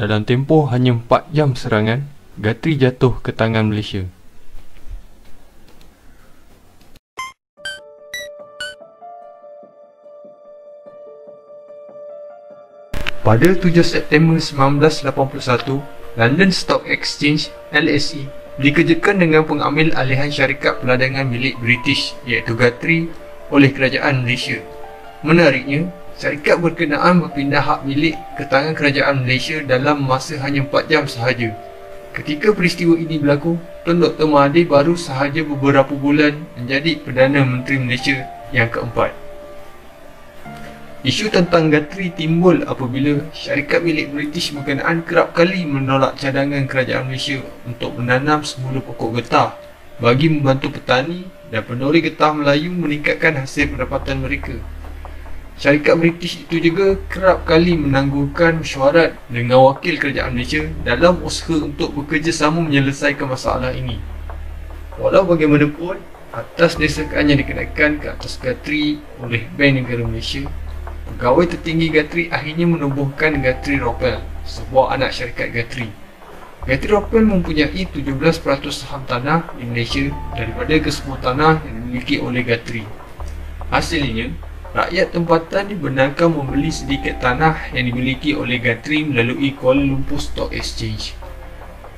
dalam tempoh hanya 4 jam serangan, Guthrie jatuh ke tangan Malaysia. Pada 7 September 1981, London Stock Exchange (LSE) dikejutkan dengan pengambil alihan syarikat peladangan milik British iaitu Guthrie oleh kerajaan Malaysia. Menariknya, syarikat berkenaan berpindah hak milik ke tangan kerajaan Malaysia dalam masa hanya 4 jam sahaja. Ketika peristiwa ini berlaku, Tun Dr. Mahathir baru sahaja beberapa bulan menjadi Perdana Menteri Malaysia yang keempat. Isu tentang Guthrie timbul apabila syarikat milik British berkenaan kerap kali menolak cadangan kerajaan Malaysia untuk menanam semula pokok getah bagi membantu petani dan pendori getah Melayu meningkatkan hasil pendapatan mereka. Syarikat British itu juga kerap kali menangguhkan mesyuarat dengan wakil kerajaan Malaysia dalam usaha untuk bekerjasama menyelesaikan masalah ini. Walau bagaimanapun, atas desakan yang dikenakan ke atas Guthrie oleh Bank Negara Malaysia, pegawai tertinggi Guthrie akhirnya menubuhkan Guthrie Ropel, sebuah anak syarikat Guthrie. Guthrie Ropel mempunyai 17% saham tanah di Malaysia daripada kesemua tanah yang dimiliki oleh Guthrie. Hasilnya, rakyat tempatan dibenarkan membeli sedikit tanah yang dimiliki oleh Guthrie melalui Kuala Lumpur Stock Exchange.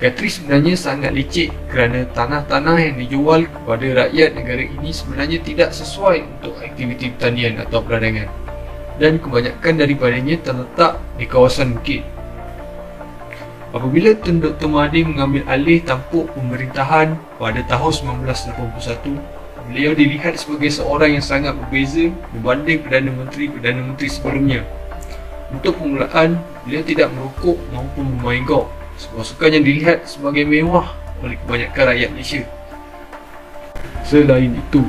Guthrie sebenarnya sangat licik kerana tanah-tanah yang dijual kepada rakyat negara ini sebenarnya tidak sesuai untuk aktiviti pertanian atau peladangan, dan kebanyakan daripadanya terletak di kawasan bukit. Apabila Tun Dr. Mahathir mengambil alih tampuk pemerintahan pada tahun 1981, beliau dilihat sebagai seorang yang sangat berbeza berbanding Perdana Menteri sebelumnya. Untuk permulaan, beliau tidak merokok maupun bermain golf, sebuah sukan yang dilihat sebagai mewah oleh kebanyakan rakyat Malaysia. Selain itu,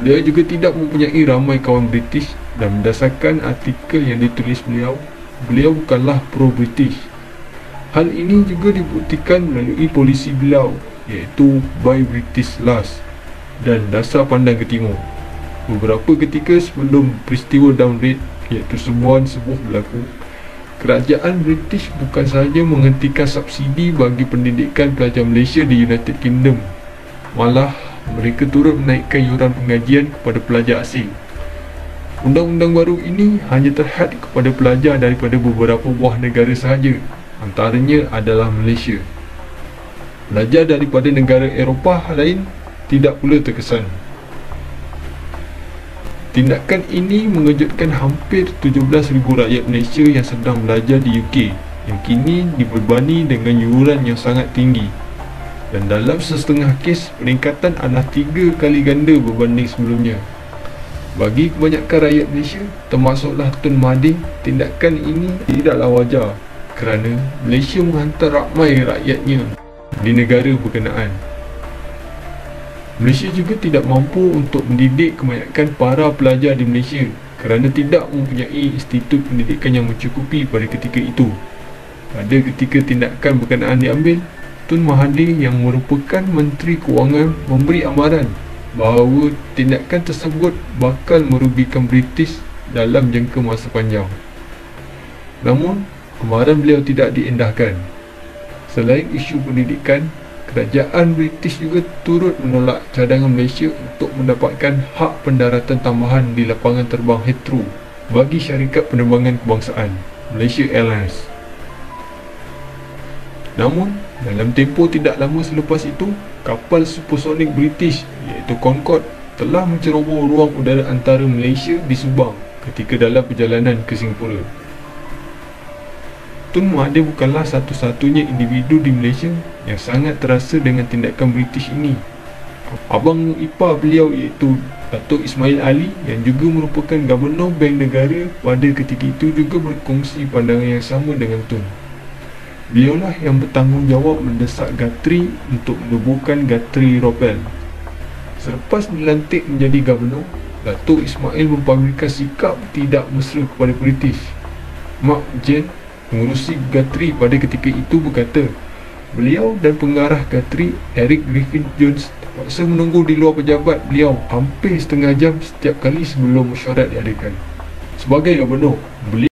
beliau juga tidak mempunyai ramai kawan British, dan berdasarkan artikel yang ditulis beliau bukanlah pro-British. Hal ini juga dibuktikan melalui polisi beliau iaitu Buy British Last dan Dasar Pandang ke Timur. Beberapa ketika sebelum peristiwa downgrade iaitu Sembuhan Sebuh berlaku, kerajaan British bukan sahaja menghentikan subsidi bagi pendidikan pelajar Malaysia di United Kingdom, malah mereka turut menaikkan yuran pengajian kepada pelajar asing. Undang-undang baru ini hanya terhad kepada pelajar daripada beberapa buah negara sahaja, antaranya adalah Malaysia. Pelajar daripada negara Eropah lain tidak pula terkesan. Tindakan ini mengejutkan hampir 17,000 rakyat Malaysia yang sedang belajar di UK, yang kini dibebani dengan yuran yang sangat tinggi, dan dalam setengah kes peningkatan adalah 3 kali ganda berbanding sebelumnya. Bagi kebanyakan rakyat Malaysia, termasuklah Tun Mahathir, tindakan ini tidaklah wajar kerana Malaysia menghantar ramai rakyatnya di negara berkenaan. Malaysia juga tidak mampu untuk mendidik kebanyakan para pelajar di Malaysia kerana tidak mempunyai institut pendidikan yang mencukupi pada ketika itu. Pada ketika tindakan berkenaan diambil, Tun Mahathir yang merupakan Menteri Kewangan memberi amaran bahawa tindakan tersebut bakal merugikan British dalam jangka masa panjang. Namun, amaran beliau tidak diendahkan. Selain isu pendidikan, kerajaan British juga turut menolak cadangan Malaysia untuk mendapatkan hak pendaratan tambahan di lapangan terbang Heathrow bagi syarikat penerbangan kebangsaan Malaysia Airlines. Namun, dalam tempoh tidak lama selepas itu, kapal supersonik British iaitu Concorde telah menceroboh ruang udara antara Malaysia di Subang ketika dalam perjalanan ke Singapura. Tun Mahathir bukanlah satu-satunya individu di Malaysia yang sangat terasa dengan tindakan British ini. Abang ipar beliau iaitu Datuk Ismail Ali yang juga merupakan Gubernur Bank Negara pada ketika itu juga berkongsi pandangan yang sama dengan Tun. Beliaulah yang bertanggungjawab mendesak Guthrie untuk menubuhkan Guthrie Ropel. Selepas dilantik menjadi Gubernur, Datuk Ismail mempanggilkan sikap tidak mesra kepada British. Mark Jen, pengurusi Guthrie pada ketika itu, berkata beliau dan pengarah Guthrie, Eric Griffin Jones, terpaksa menunggu di luar pejabat beliau hampir setengah jam setiap kali sebelum mesyuarat diadakan. Sebagai Gubernur, beliau